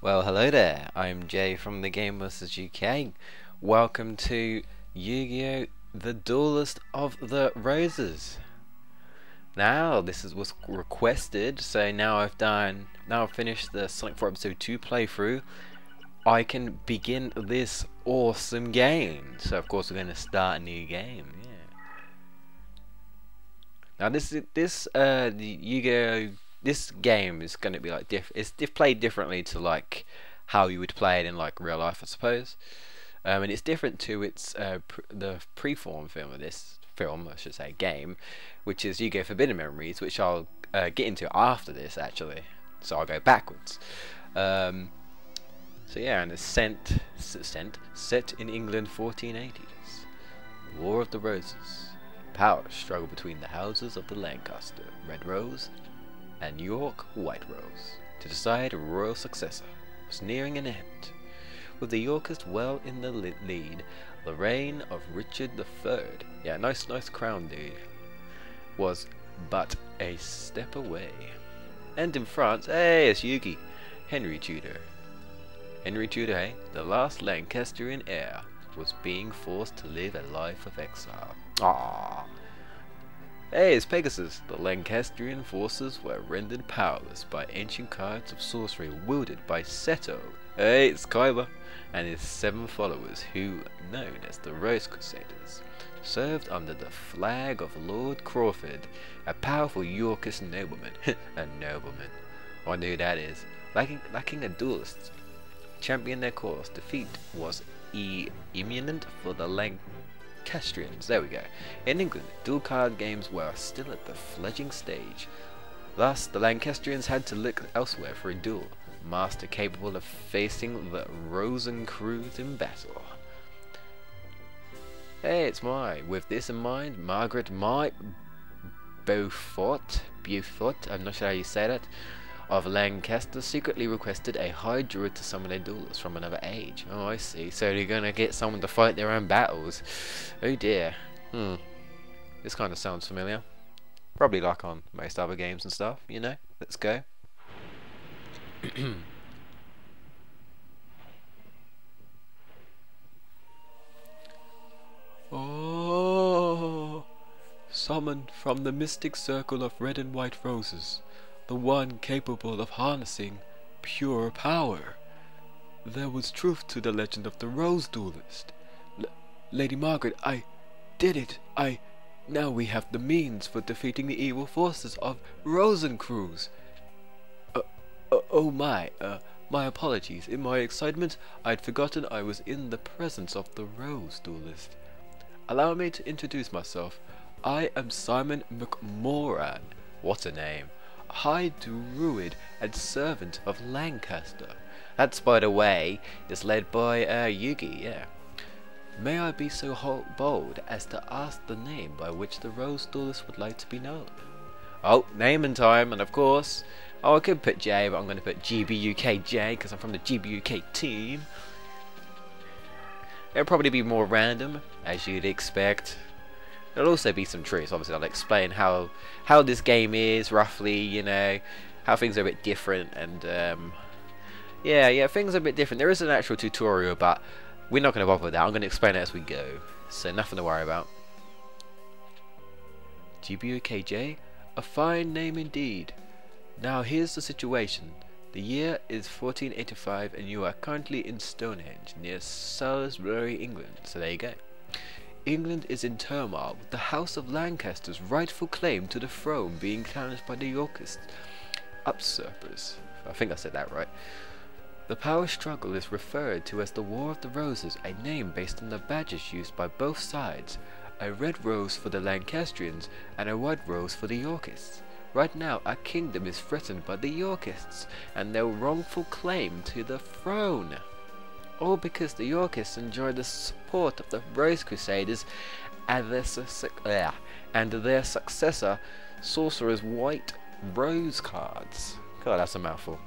Well, hello there. I'm Jay from the Game vs UK. Welcome to Yu-Gi-Oh! The Duelist of the Roses. Now, was requested, so now I've finished the Sonic 4 Episode 2 playthrough. I can begin this awesome game. So, of course, we're going to start a new game. Yeah. Now, the Yu-Gi-Oh! This game is going to be like it's played differently to like how you would play it in like real life, I suppose. And it's different to the pre-form film of this film, I should say, game, which is Yu-Gi-Oh! Forbidden Memories, which I'll get into after this actually. So I'll go backwards. So yeah, and it's set in England, 1480s. War of the Roses. Power struggle between the houses of the Lancaster, Red Rose, and York, White Rose, to decide a royal successor was nearing an end. With the Yorkists well in the lead, the reign of Richard III, yeah, nice crown, dude, was but a step away. And in France, hey, it's Yugi, Henry Tudor, hey, the last Lancasterian heir, was being forced to live a life of exile. Ah. Hey, it's Pegasus. The Lancastrian forces were rendered powerless by ancient cards of sorcery wielded by Seto. Hey, it's Kyber and his 7 followers who, known as the Rose Crusaders, served under the flag of Lord Crawford, a powerful Yorkist nobleman. A nobleman. I wonder who that is. Lacking a duelist, champion their cause, defeat was imminent for the Lancastrians. There we go. In England, dual card games were still at the fledgling stage. Thus, the Lancastrians had to look elsewhere for a dual master capable of facing the Rosencrews in battle. Hey, it's with this in mind, Margaret Beaufort, I'm not sure how you say that, of Lancaster secretly requested a high druid to summon a duelist from another age. Oh, I see. So they're gonna get someone to fight their own battles. Oh dear. This kind of sounds familiar. Probably like on most other games and stuff, you know? Let's go. Oh, summoned from the mystic circle of red and white roses, the one capable of harnessing pure power. There was truth to the legend of the Rose Duelist. Lady Margaret, I did it. Now we have the means for defeating the evil forces of Rosencrews. My apologies. In my excitement, I'd forgotten I was in the presence of the Rose Duelist. Allow me to introduce myself. I am Simon McMoran. What a name. High Druid and servant of Lancaster. That, by the way, is led by Yugi, yeah. May I be so bold as to ask the name by which the Rose Duelist would like to be known? Oh, name and time, and of course, I could put J, but I'm going to put GBUKJ because I'm from the GBUK team. It'll probably be more random, as you'd expect. There'll also be some truths. Obviously, I'll explain how this game is roughly, you know, how things are a bit different, and yeah, things are a bit different. There is an actual tutorial, but we're not going to bother with that. I'm going to explain it as we go, so nothing to worry about. GBUKJ, a fine name indeed. Now here's the situation. The year is 1485, and you are currently in Stonehenge, near Salisbury, England. So there you go. England is in turmoil, with the House of Lancaster's rightful claim to the throne being challenged by the Yorkist usurpers. I think I said that right. The power struggle is referred to as the War of the Roses, a name based on the badges used by both sides, a red rose for the Lancastrians and a white rose for the Yorkists. Right now, our kingdom is threatened by the Yorkists and their wrongful claim to the throne. All because the Yorkists enjoy the support of the Rose Crusaders and their successor, Sorcerer's White Rose cards. God, that's a mouthful.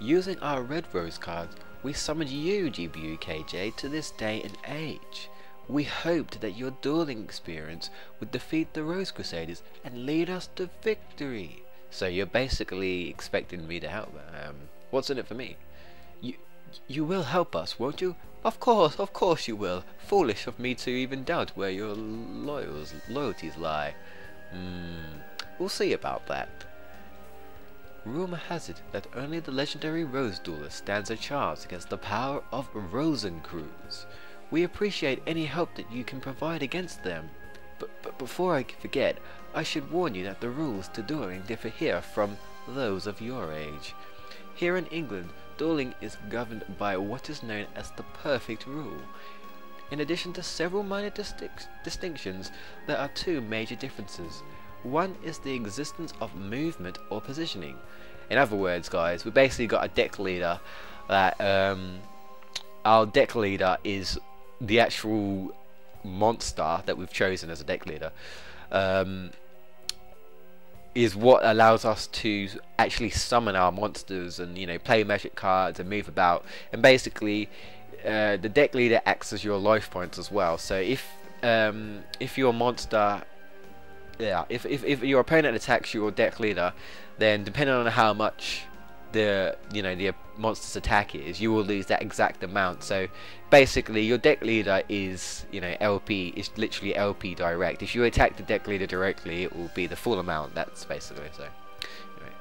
Using our red rose cards, we summoned you, GBUKJ, to this day and age. We hoped that your dueling experience would defeat the Rose Crusaders and lead us to victory. So you're basically expecting me to help. What's in it for me? You, you will help us, won't you? Of course you will. Foolish of me to even doubt where your loyalties lie. We'll see about that. Rumor has it that only the legendary Rose Duelist stands a chance against the power of Rosencrews. We appreciate any help that you can provide against them. But before I forget, I should warn you that the rules to dueling differ here from those of your age. Here in England, dueling is governed by what is known as the perfect rule. In addition to several minor distinctions, there are two major differences. One is the existence of movement or positioning. In other words, guys, we basically got a deck leader that our deck leader is the actual monster that we've chosen as a deck leader, is what allows us to actually summon our monsters and, you know, play magic cards and move about. And basically the deck leader acts as your life points as well. So if your monster, if your opponent attacks your deck leader, then depending on how much the monster's attack is, you will lose that exact amount. So basically your deck leader is, LP, is literally LP direct. If you attack the deck leader directly, it will be the full amount. That's basically so. Anyway.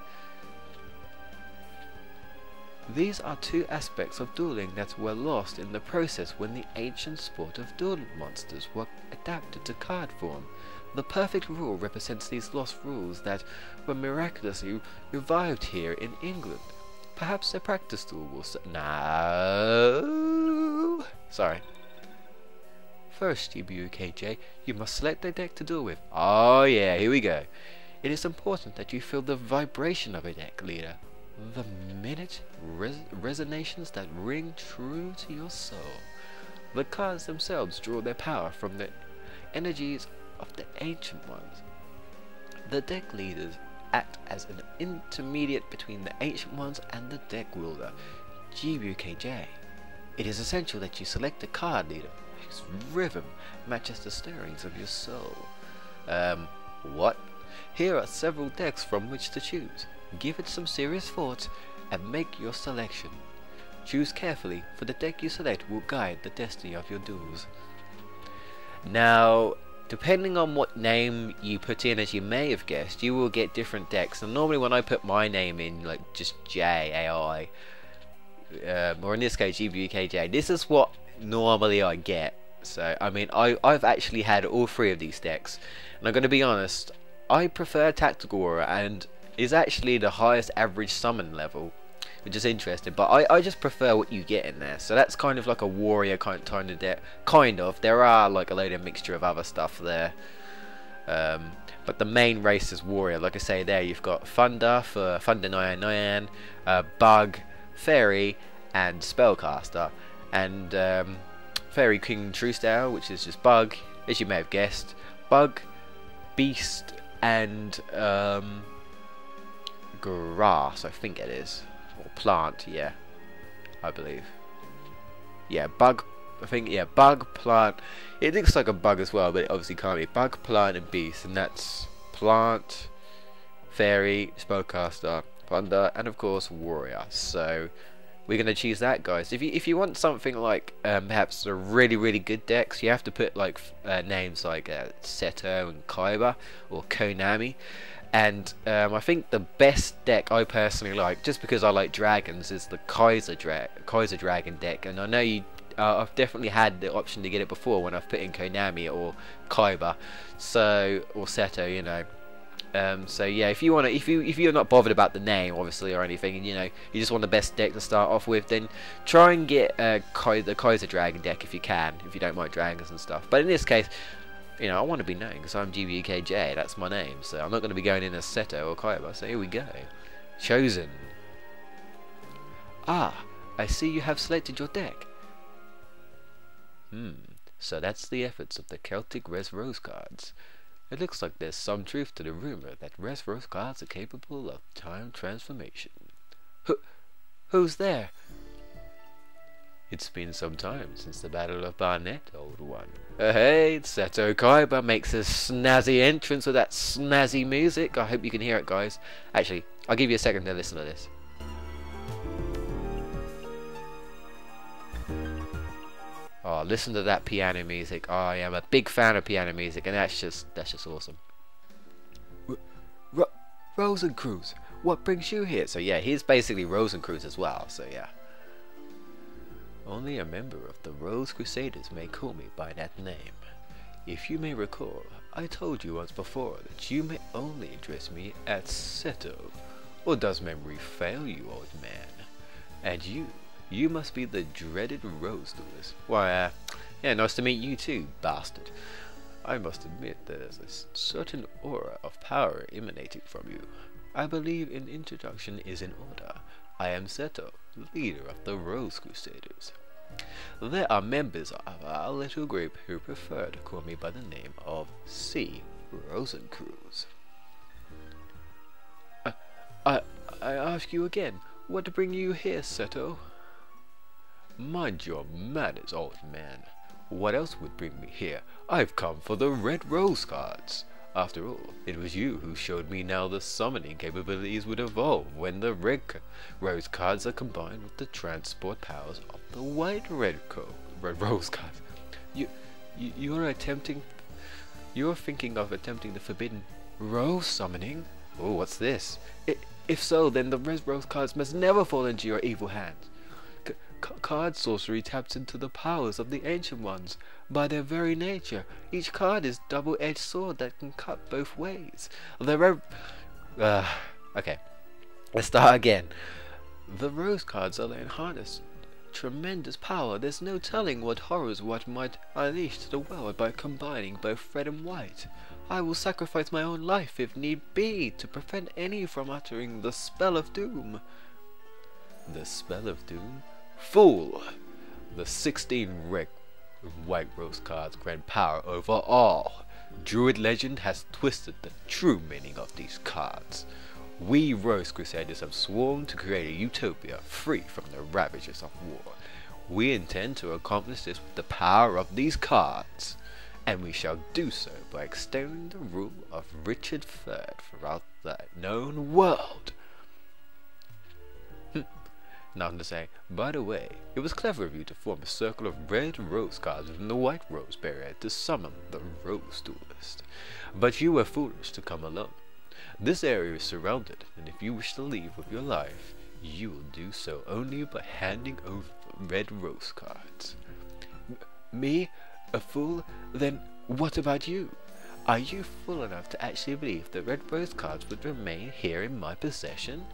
These are two aspects of dueling that were lost in the process when the ancient sport of duel monsters were adapted to card form. The perfect rule represents these lost rules that were miraculously revived here in England. Perhaps a practice duel will no. Sorry. First, GBUKJ, you must select a deck to duel with. Oh yeah, here we go. It is important that you feel the vibration of a deck leader. The minute resonations that ring true to your soul. The cards themselves draw their power from the energies of the ancient ones. The deck leaders act as an intermediate between the ancient ones and the deck wielder, GBUKJ. It is essential that you select a card leader whose rhythm matches the stirrings of your soul. What? Here are several decks from which to choose. Give it some serious thought and make your selection. Choose carefully, for the deck you select will guide the destiny of your duels. Now, depending on what name you put in, as you may have guessed, you will get different decks. And normally when I put my name in, like just JAI, or in this case GBUKJ, this is what normally I get. So I mean, I've actually had all three of these decks, and I'm going to be honest, I prefer Tactical Aura, and is actually the highest average summon level, which is interesting, but I just prefer what you get in there. So that's kind of like a warrior kind of deck. Kind of. There are like a load of mixture of other stuff there. But the main race is warrior. Like I say there, you've got Thunder for Thunder Nyan, Bug, Fairy, and Spellcaster. And Fairy King Truesdale, which is just Bug, as you may have guessed. Bug, Beast, and Grass, I think it is. Or plant, yeah, I believe. Yeah, bug, I think, yeah, bug, plant. It looks like a bug as well, but it obviously can't be. Bug, plant, and beast, and that's plant, fairy, spellcaster, thunder, and of course warrior. So we're gonna choose that, guys. If you want something like perhaps a really good decks, you have to put like names like Seto and Kaiba or Konami. And I think the best deck I personally like, just because I like dragons, is the Kaiser Dragon deck. And I know I've definitely had the option to get it before when I've put in Konami or Kaiba, or Seto, you know. So yeah, if you're not bothered about the name, obviously, or anything, and you just want the best deck to start off with, then try and get the Kaiser Dragon deck if you can, if you don't like dragons and stuff. But in this case, I want to be known because I'm GBUKJ, that's my name, so I'm not going to be going in as Seto or Kaiba, so here we go. Chosen. Ah, I see you have selected your deck. So that's the efforts of the Celtic Res Rose cards. It looks like there's some truth to the rumor that Res Rose cards are capable of time transformation. Who's there? It's been some time since the Battle of Barnet, old one. Hey, Seto Kaiba makes a snazzy entrance with that snazzy music. I hope you can hear it, guys. Actually, I'll give you a second to listen to this. Oh, listen to that piano music. Oh, I am a big fan of piano music, and that's just awesome. R Rosencruz, what brings you here? So yeah, he's basically Rosencruz as well. So yeah. Only a member of the Rose Crusaders may call me by that name. If you may recall, I told you once before that you may only address me as Seto. Or does memory fail you, old man? And you must be the dreaded Rose Duelist. Why, yeah, nice to meet you too, bastard. I must admit there's a certain aura of power emanating from you. I believe an introduction is in order. I am Seto, leader of the Rose Crusaders. There are members of our little group who prefer to call me by the name of C. Rosencruz. I ask you again, what bring you here, Seto? Mind your manners, old man. What else would bring me here? I've come for the red rose cards. After all, it was you who showed me how the summoning capabilities would evolve when the red rose cards are combined with the transport powers of the white red rose cards. You're thinking of attempting the forbidden rose summoning? Oh, what's this? If so, then the red rose cards must never fall into your evil hands. Card sorcery taps into the powers of the ancient ones. By their very nature, each card is a double-edged sword that can cut both ways. Okay, let's start again. The rose cards are then harnessed tremendous power. There's no telling what horrors what might unleash to the world by combining both red and white. I will sacrifice my own life if need be to prevent any from uttering the spell of doom. The spell of doom? Fool! The 16 red white rose cards grant power over all. Druid legend has twisted the true meaning of these cards. We Rose Crusaders have sworn to create a utopia free from the ravages of war. We intend to accomplish this with the power of these cards, and we shall do so by extending the rule of Richard III throughout the known world. Nothing to say. By the way, it was clever of you to form a circle of red rose cards within the white rose barrier to summon the Rose Duelist. But you were foolish to come alone. This area is surrounded, and if you wish to leave with your life, you will do so only by handing over the red rose cards. Me? A fool? Then what about you? Are you fool enough to actually believe the red rose cards would remain here in my possession?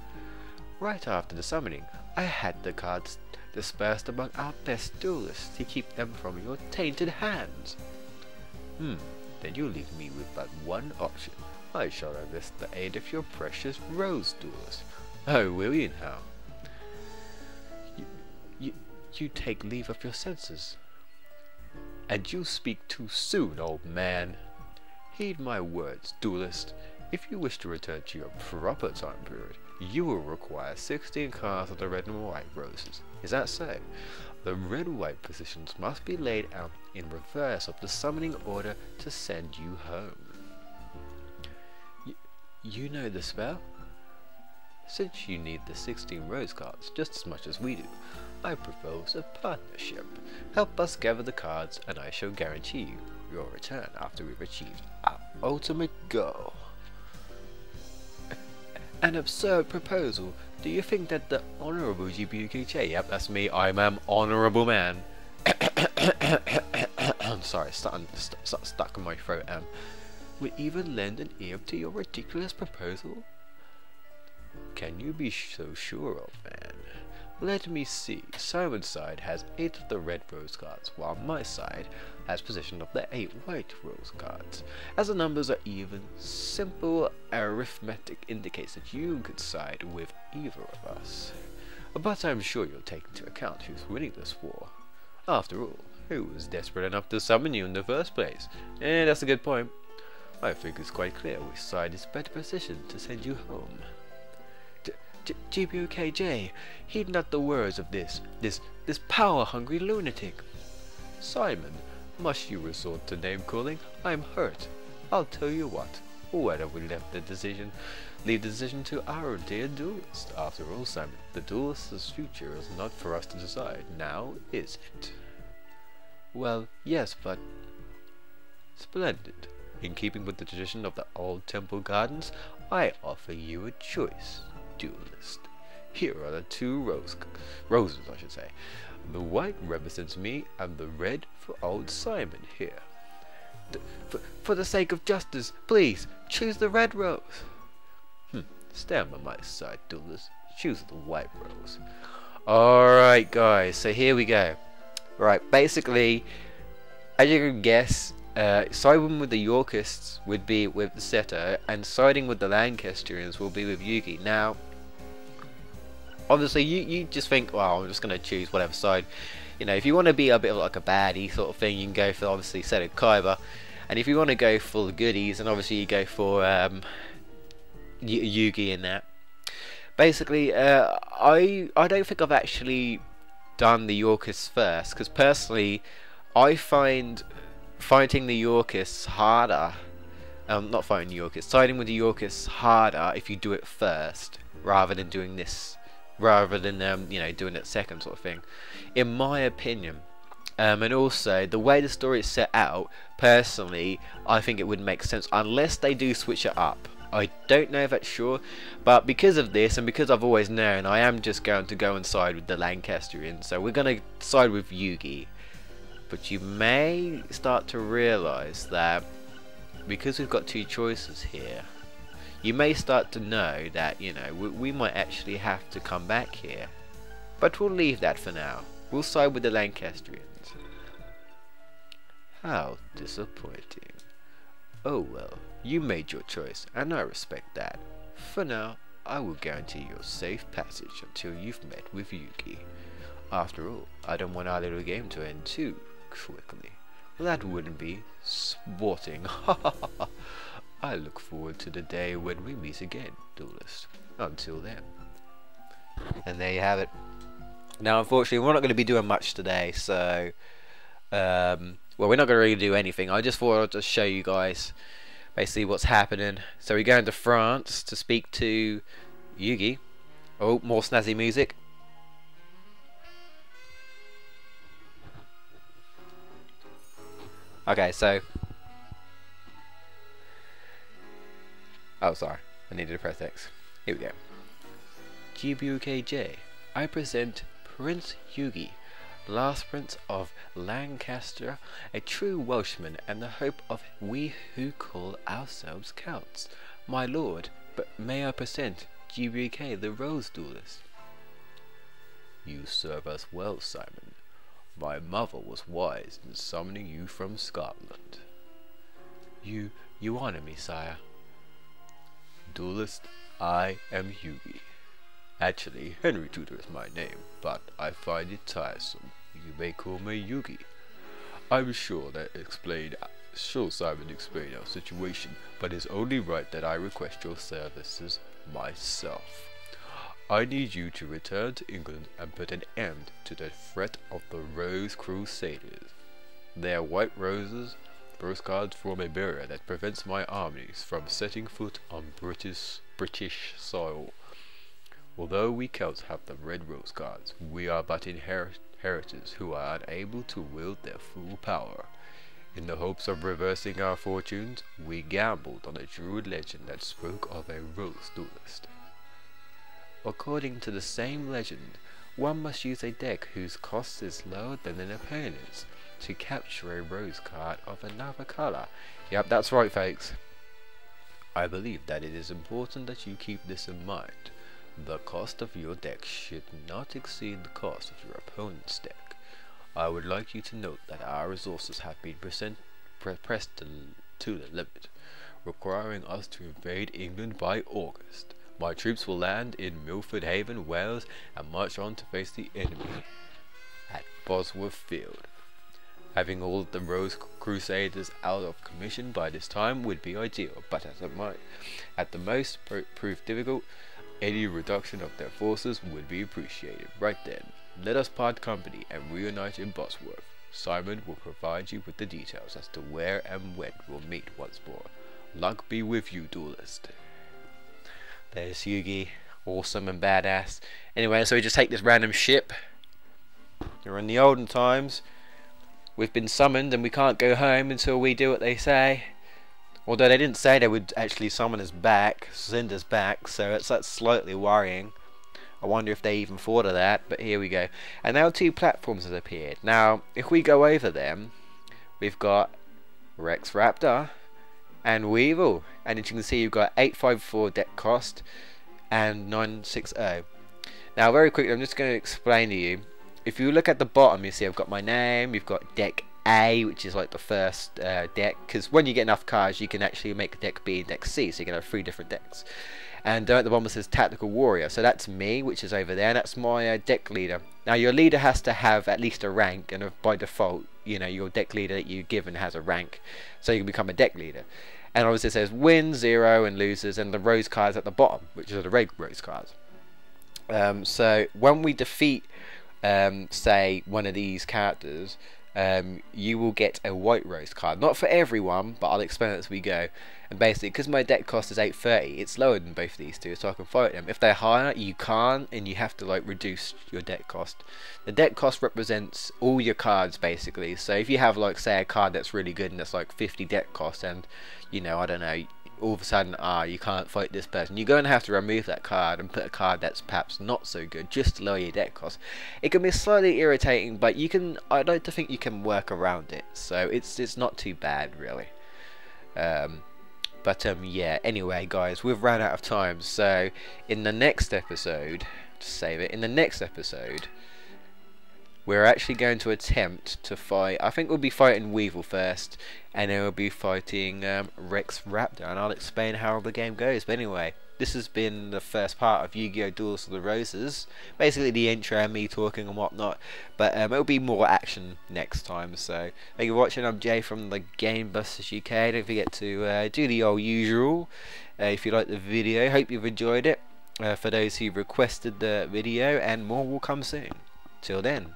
Right after the summoning, I had the cards dispersed among our best duelists to keep them from your tainted hands. Then you leave me with but one option. I shall enlist the aid of your precious Rose Duelist. Oh, will you now? You take leave of your senses. And you speak too soon, old man. Heed my words, duelist. If you wish to return to your proper time period, you will require 16 cards of the red and white roses. Is that so? The red-white positions must be laid out in reverse of the summoning order to send you home. You know the spell? Since you need the 16 rose cards just as much as we do, I propose a partnership. Help us gather the cards and I shall guarantee you your return after we've achieved our ultimate goal. An absurd proposal. Do you think that the Honourable GBUKJ, yep, that's me, I'm an honourable man. I'm sorry, stuck in my throat, would even lend an ear to your ridiculous proposal? Can you be so sure, old man? Let me see. Simon's side has 8 of the red rose cards, while my side has possession of the 8 white rose cards. As the numbers are even, simple arithmetic indicates that you could side with either of us. But I'm sure you'll take into account who's winning this war. After all, who was desperate enough to summon you in the first place? And that's a good point. I think it's quite clear which side is better positioned to send you home. GBOKJ, heed not the words of this power-hungry lunatic. Simon, must you resort to name-calling? I'm hurt. I'll tell you what. Whether we leave the decision to our dear duelist. After all, Simon, the duelist's future is not for us to decide. Now, is it? Well, yes, but splendid. In keeping with the tradition of the old temple gardens, I offer you a choice, duelist. Here are the two roses, I should say. The white represents me, and the red for old Simon here. For the sake of justice, please, choose the red rose. Stand by my side, duelist. Choose the white rose. Alright, guys, so here we go. Right, basically, as you can guess, siding with the Yorkists would be with the Seto, and siding with the Lancastrians will be with Yugi. Now, obviously, you just think, well, I'm just going to choose whatever side. You know, if you want to be a bit of like a baddie sort of thing, you can go for, obviously, Seto Kaiba. And if you want to go for the goodies, then obviously you go for Yugi in that. Basically, I don't think I've actually done the Yorkists first, because personally, I find fighting the Yorkists harder. Not fighting the Yorkists, siding with the Yorkists harder if you do it first, rather than doing this, rather than you know, doing it second sort of thing, in my opinion. And also, the way the story is set out, personally, I think it would make sense, unless they do switch it up. I don't know if that's sure, but because of this, and because I've always known, I am just going to go and side with the Lancastrians, so we're going to side with Yugi. But you may start to realise that, because we've got two choices here, you may start to know that, you know, we might actually have to come back here. But we'll leave that for now. We'll side with the Lancastrians. How disappointing. Oh well, you made your choice, and I respect that. For now, I will guarantee your safe passage until you've met with Yugi. After all, I don't want our little game to end too quickly. That wouldn't be sporting. I look forward to the day when we meet again, duelist. Until then. And there you have it. Now, unfortunately, we're not going to be doing much today, so well, we're not going to really do anything. I just thought I'd just show you guys basically what's happening. So we're going to France to speak to Yugi. Oh, more snazzy music. Okay, so... oh, sorry. I needed to press X. Here we go. GBUKJ. I present Prince Yugi, last prince of Lancaster, a true Welshman and the hope of we who call ourselves Celts. My lord, but may I present GBK, the Rose Duelist? You serve us well, Simon. My mother was wise in summoning you from Scotland. You honor me, sire. Duelist, I am Yugi. Actually, Henry Tudor is my name, but I find it tiresome. You may call me Yugi. I'm sure Simon explained our situation, but it's only right that I request your services myself. I need you to return to England and put an end to the threat of the Rose Crusaders. Their white rose cards form a barrier that prevents my armies from setting foot on British soil. Although we Celts have the red rose cards, we are but inheritors who are unable to wield their full power. In the hopes of reversing our fortunes, we gambled on a druid legend that spoke of a rose duelist. According to the same legend, one must use a deck whose cost is lower than an opponent's to capture a rose card of another colour. Yep, that's right, folks. I believe that it is important that you keep this in mind. The cost of your deck should not exceed the cost of your opponent's deck. I would like you to note that our resources have been pressed to the limit, requiring us to invade England by August. My troops will land in Milford Haven, Wales, and march on to face the enemy at Bosworth Field. Having all the Rose Crusaders out of commission by this time would be ideal, but at the most prove difficult. Any reduction of their forces would be appreciated. Right then, let us part company and reunite in Bosworth. Simon will provide you with the details as to where and when we'll meet once more. Luck be with you, duelist. There's Yugi, awesome and badass. Anyway, so we just take this random ship. We're in the olden times. we've been summoned and we can't go home until we do what they say. Although they didn't say they would actually summon us back, send us back, so that's slightly worrying. I wonder if they even thought of that, but here we go. And now 2 platforms have appeared. Now, if we go over them, we've got Rex Raptor and Weevil. And as you can see, you've got 854 deck cost and 960. Now, very quickly, I'm just going to explain to you. If you look at the bottom, you see I've got my name, you've got deck A, which is like the first deck, because when you get enough cards you can actually make deck B and deck C, so you can have 3 different decks. And at the bottom it says Tactical Warrior, so that's me, which is over there, and that's my deck leader. Now your leader has to have at least a rank, and by default, you know, your deck leader that you're given has a rank, so you can become a deck leader. And obviously it says wins, 0, and losers, and the rose cards at the bottom, which are the red rose cards. So when we defeat say one of these characters, you will get a white rose card. Not for everyone, but I'll explain it as we go. And basically, because my deck cost is 830, it's lower than both of these two, so I can fight them. If they're higher, you can't, and you have to like reduce your deck cost. The deck cost represents all your cards basically. So if you have like say a card that's really good and that's like 50 deck cost, and you know, I don't know, all of a sudden, you can't fight this person, you're going to have to remove that card and put a card that's perhaps not so good, just to lower your deck cost. It can be slightly irritating, but you can, I'd like to think you can work around it, so it's not too bad really. Yeah, anyway guys, we've run out of time, so in the next episode, to save it, in the next episode we're actually going to attempt to fight, I think we'll be fighting Weevil first, and then we'll be fighting Rex Raptor, and I'll explain how the game goes. But anyway, this has been the first part of Yu-Gi-Oh! Duelist of the Roses, basically the intro and me talking and whatnot, but it'll be more action next time. So thank you for watching. I'm Jay from the Game Busters UK. Don't forget to do the old usual if you like the video. Hope you've enjoyed it. For those who requested the video, and more will come soon. Till then.